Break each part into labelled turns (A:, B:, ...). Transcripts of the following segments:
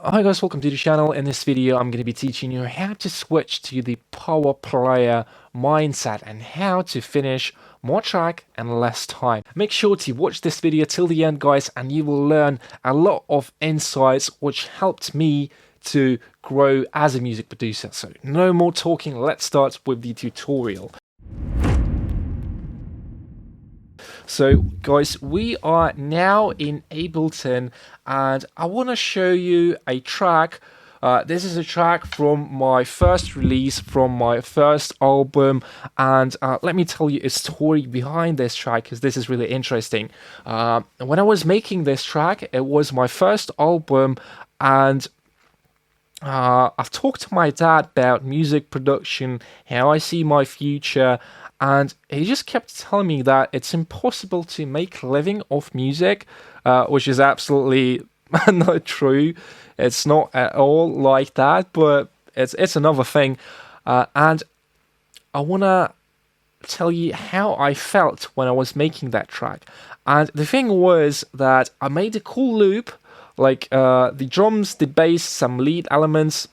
A: Hi guys, welcome to the channel. In this video I'm going to be teaching you how to switch to the Powerplayer mindset and how to finish more track in less time. Make sure to watch this video till the end, guys, and you will learn a lot of insights which helped me to grow as a music producer. So no more talking, let's start with the tutorial. So guys, we are now in Ableton and I want to show you a track. This is a track from my first release, from my first album, and let me tell you a story behind this track because this is really interesting. When I was making this track, it was my first album, and I've talked to my dad about music production, how I see my future, and he just kept telling me that it's impossible to make a living off music, which is absolutely not true. It's not at all like that, but it's another thing. And I want to tell you how I felt when I was making that track. And the thing was that I made a cool loop, like the drums, the bass, some lead elements,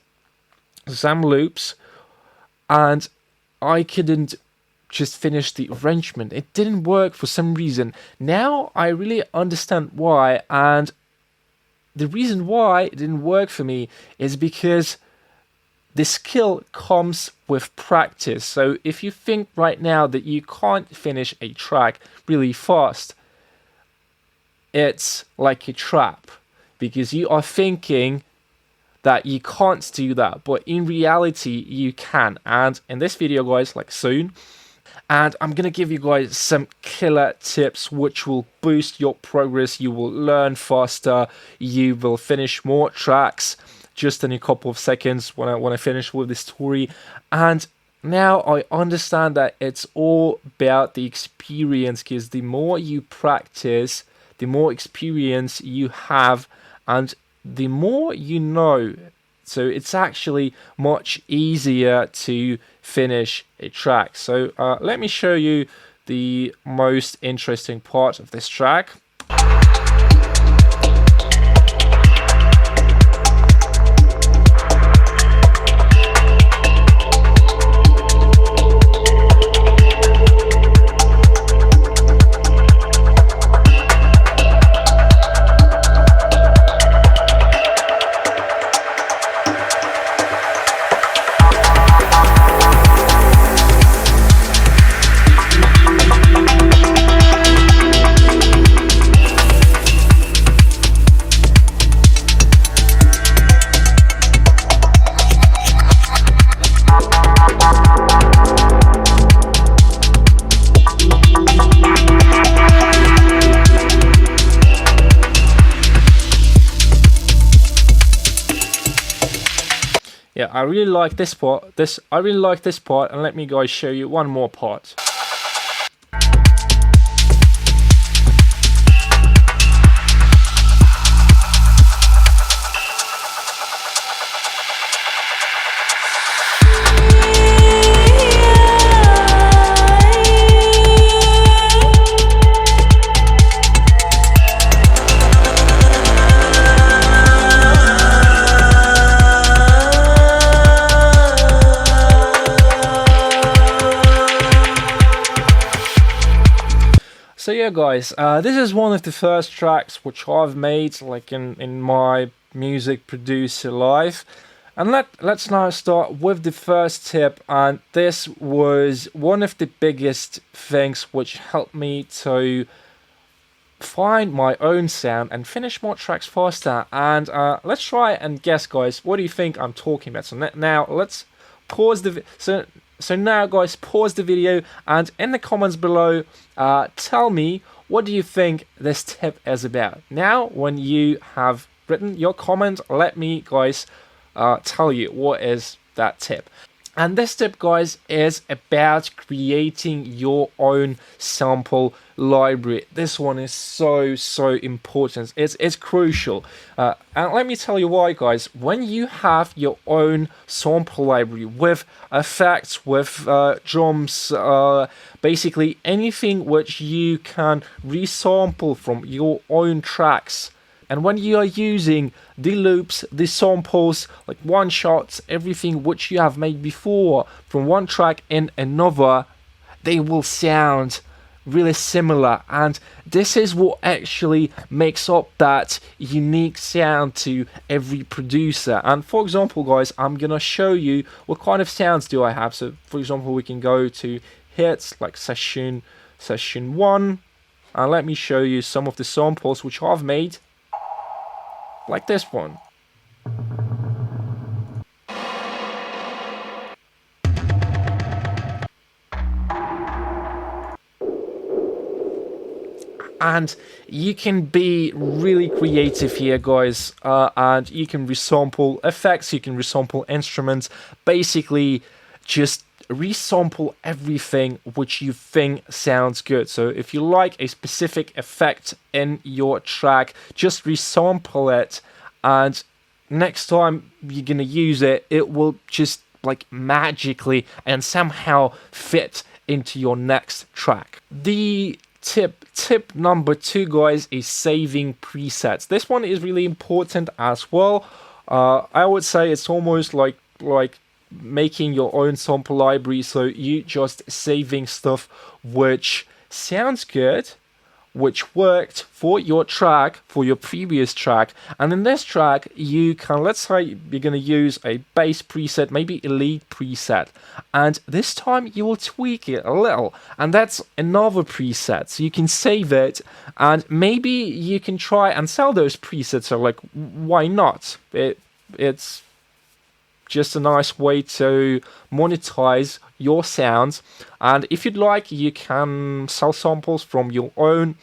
A: some loops, and I couldn't just finish the arrangement. It didn't work for some reason. Now I really understand why, and the reason why it didn't work for me is because the skill comes with practice. So if you think right now that you can't finish a track really fast, it's like a trap, because you are thinking that you can't do that, but in reality you can. And in this video, guys, like soon, and I'm gonna give you guys some killer tips which will boost your progress. You will learn faster, you will finish more tracks just in a couple of seconds when I finish with this story. And now I understand that it's all about the experience, because the more you practice, the more experience you have, and the more you know. So it's actually much easier to finish a track. So let me show you the most interesting part of this track. Yeah, I really like this part. I really like this part, and let me guys show you one more part. So yeah, guys, this is one of the first tracks which I've made, like in my music producer life. And let's now start with the first tip, and this was one of the biggest things which helped me to find my own sound and finish more tracks faster. And let's try and guess, guys, what do you think I'm talking about? So now let's pause the so now, guys, pause the video, and in the comments below, tell me what do you think this tip is about. Now, when you have written your comment, let me, guys, tell you what is that tip. And this tip, guys, is about creating your own sample library. This one is so important. It's crucial. And let me tell you why, guys. When you have your own sample library with effects, with drums, basically anything which you can resample from your own tracks, And when you are using the loops, the samples, like one shots, everything which you have made before from one track in another, they will sound really similar, and this is what actually makes up that unique sound to every producer. And for example, guys, I'm gonna show you what kind of sounds do I have. So for example, we can go to hits like session 1, and let me show you some of the samples which I've made, like this one. And you can be really creative here, guys, and you can resample effects, you can resample instruments, basically just resample everything which you think sounds good. So if you like a specific effect in your track, just resample it, and next time you're gonna use it, it will just like magically and somehow fit into your next track. The tip number 2, guys, is saving presets. This one is really important as well. I would say it's almost like making your own sample library, so you just saving stuff which sounds good, which worked for your track, for your previous track. And in this track, you can, let's say you're going to use a bass preset, maybe a lead preset, and this time you will tweak it a little, and that's another preset. So you can save it, and maybe you can try and sell those presets. So like, why not? It's just a nice way to monetize your sounds. And if you'd like, you can sell samples from your own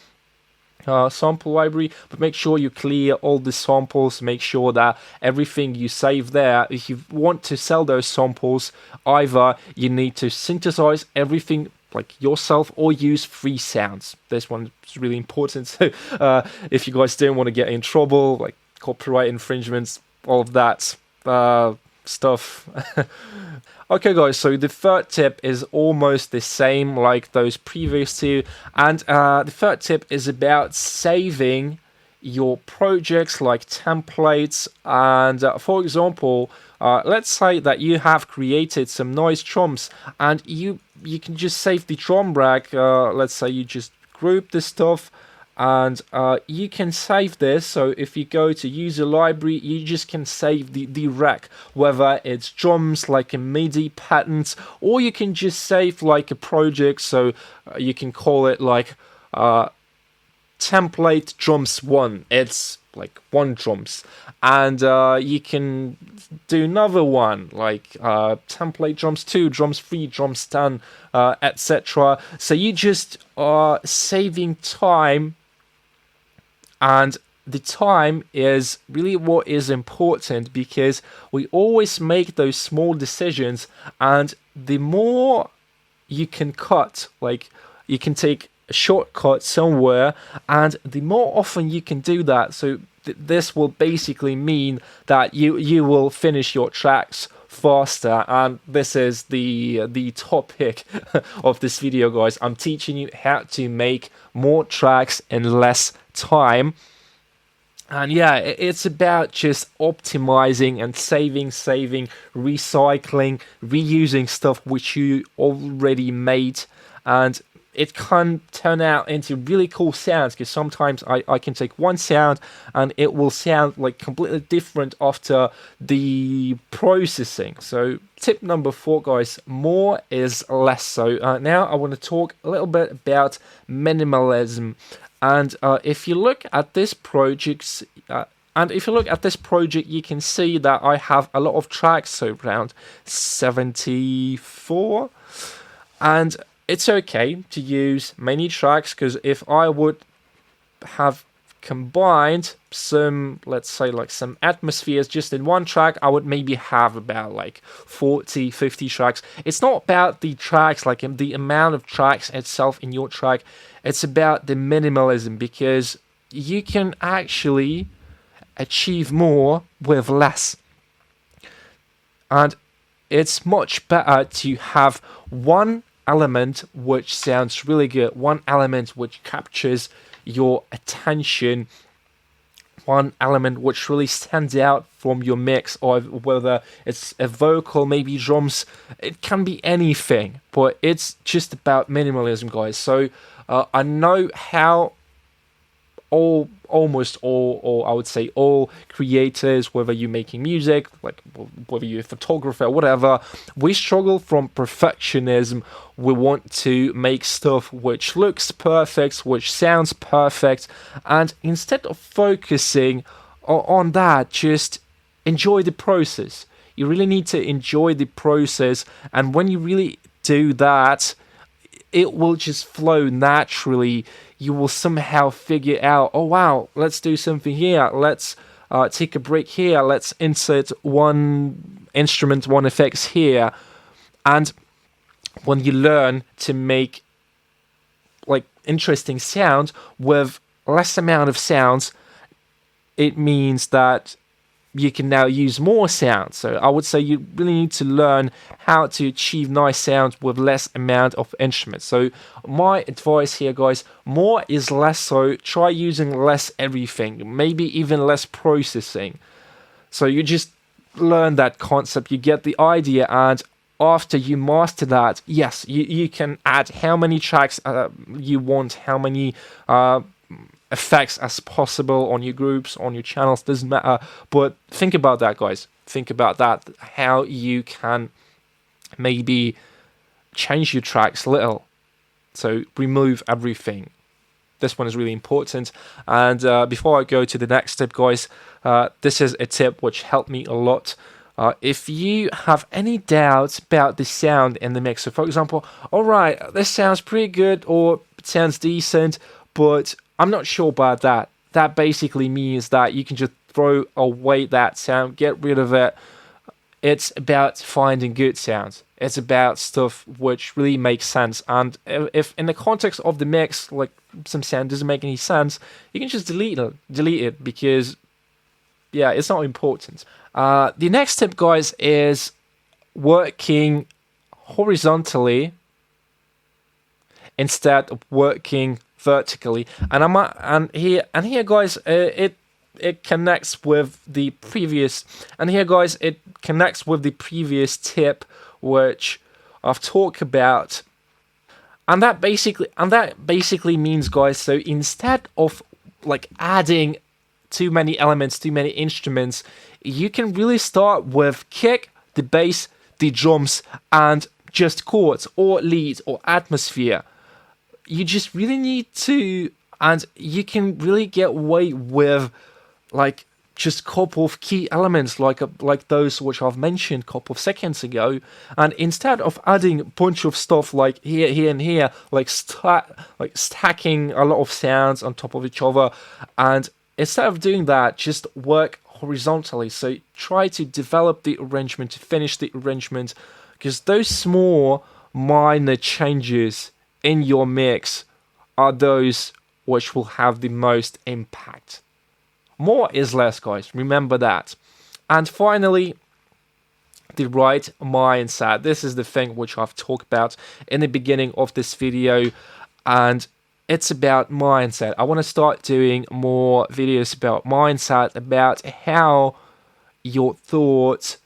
A: sample library, but make sure you clear all the samples, make sure that everything you save there, if you want to sell those samples, either you need to synthesize everything like yourself or use free sounds. This one is really important. So if you guys don't want to get in trouble, like copyright infringements, all of that stuff. Okay, guys, so the third tip is almost the same like those previous two, and the third tip is about saving your projects like templates. And for example, let's say that you have created some noise drums, and you can just save the drum rack. Let's say you just group this stuff, and you can save this. So if you go to user library, you just can save the rack, whether it's drums like a MIDI patterns, or you can just save like a project. So you can call it like template drums 1. It's like 1 drums, and you can do another one like template drums 2, drums 3, drums 10, etc. So you just are saving time. And the time is really what is important, because we always make those small decisions, and the more you can cut, like you can take a shortcut somewhere, and the more often you can do that, so this will basically mean that you will finish your tracks faster. And this is the topic of this video, guys. I'm teaching you how to make more tracks in less time. And yeah, it's about just optimizing and saving, recycling, reusing stuff which you already made. And it can turn out into really cool sounds, because sometimes I can take one sound and it will sound like completely different after the processing. So tip number 4, guys, more is less. So now I want to talk a little bit about minimalism. And if you look at this project, you can see that I have a lot of tracks, so around 74. And it's okay to use many tracks, because if I would have combined some, let's say like some atmospheres just in one track, I would maybe have about like 40, 50 tracks. It's not about the tracks, like the amount of tracks itself in your track. It's about the minimalism, because you can actually achieve more with less. And it's much better to have one element which sounds really good, one element which captures your attention, one element which really stands out from your mix, or whether it's a vocal, maybe drums. It can be anything, but it's just about minimalism, guys. So I know how almost all, or I would say all creators, whether you're making music, like whether you're a photographer, whatever, we struggle from perfectionism. We want to make stuff which looks perfect, which sounds perfect, and instead of focusing on that, just enjoy the process. You really need to enjoy the process, and when you really do that, it will just flow naturally. You will somehow figure out, oh wow, let's do something here. Let's take a break here. Let's insert one instrument, one effects here. And when you learn to make like interesting sounds with less amount of sounds, it means that you can now use more sounds. So I would say you really need to learn how to achieve nice sounds with less amount of instruments. So my advice here, guys, more is less. So try using less everything, maybe even less processing. So you just learn that concept, you get the idea, and after you master that, yes, you can add how many tracks you want, how many effects as possible on your groups, on your channels, doesn't matter. But think about that, guys. Think about that, how you can maybe change your tracks a little. So remove everything. This one is really important. And before I go to the next tip, guys, this is a tip which helped me a lot. If you have any doubts about the sound in the mix, so for example, all right, this sounds pretty good, or it sounds decent, but I'm not sure about that. That basically means that you can just throw away that sound, get rid of it. It's about finding good sounds. It's about stuff which really makes sense. And if in the context of the mix, like some sound doesn't make any sense, you can just delete it because, yeah, it's not important. The next tip, guys, is working horizontally instead of working vertically. And here, guys, it connects with the previous. And here, guys, it connects with the previous tip which I've talked about. And that basically means, guys, so instead of like adding too many elements, too many instruments, you can really start with kick, the bass, the drums, and just chords or leads or atmosphere. You just really need to, and you can really get away with like just a couple of key elements like those which I've mentioned a couple of seconds ago, and instead of adding a bunch of stuff like here and here, like stacking a lot of sounds on top of each other, and instead of doing that, just work horizontally. So try to develop the arrangement, to finish the arrangement, because those small minor changes in your mix are those which will have the most impact. More is less, guys. Remember that. And finally, the right mindset. This is the thing which I've talked about in the beginning of this video, and it's about mindset. I want to start doing more videos about mindset, about how your thoughts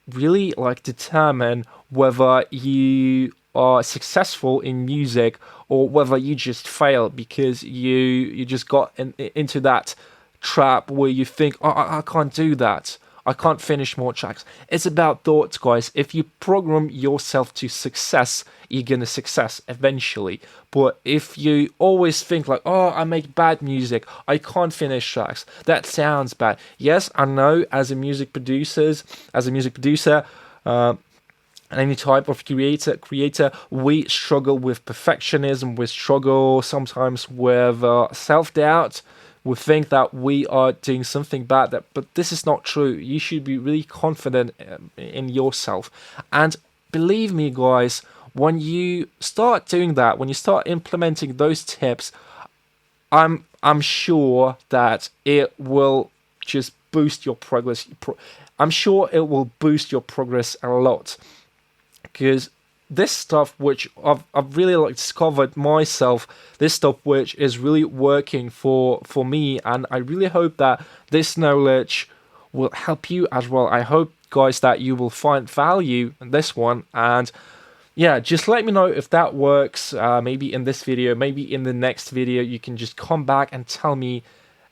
A: really like determine whether you are successful in music or whether you just fail because you just got into that trap where you think, oh, I can't do that. I can't finish more tracks. It's about thoughts, guys. If you program yourself to success, you're gonna success eventually. But if you always think like, oh, I make bad music, I can't finish tracks, that sounds bad. Yes, I know, as a music producer, any type of creator, we struggle with perfectionism. We struggle sometimes with self-doubt. We think that we are doing something bad, but this is not true. You should be really confident in yourself. And believe me, guys, when you start doing that, when you start implementing those tips, I'm sure that it will just boost your progress. I'm sure it will boost your progress a lot. Because this stuff which I've really like discovered myself, this stuff which is really working for me, and I really hope that this knowledge will help you as well. I hope, guys, that you will find value in this one, and yeah, just let me know if that works. Maybe in this video, maybe in the next video, you can just come back and tell me,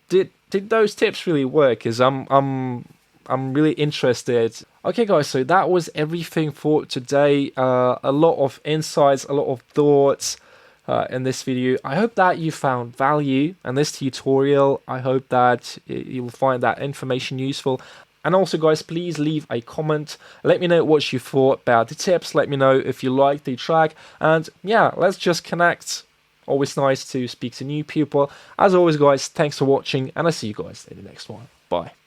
A: did those tips really work? Because I'm really interested. Okay, guys, so that was everything for today. A lot of insights, a lot of thoughts in this video. I hope that you found value in this tutorial. I hope that you will find that information useful. And also, guys, please leave a comment. Let me know what you thought about the tips. Let me know if you liked the track. And yeah, let's just connect. Always nice to speak to new people. As always, guys, thanks for watching, and I'll see you guys in the next one. Bye.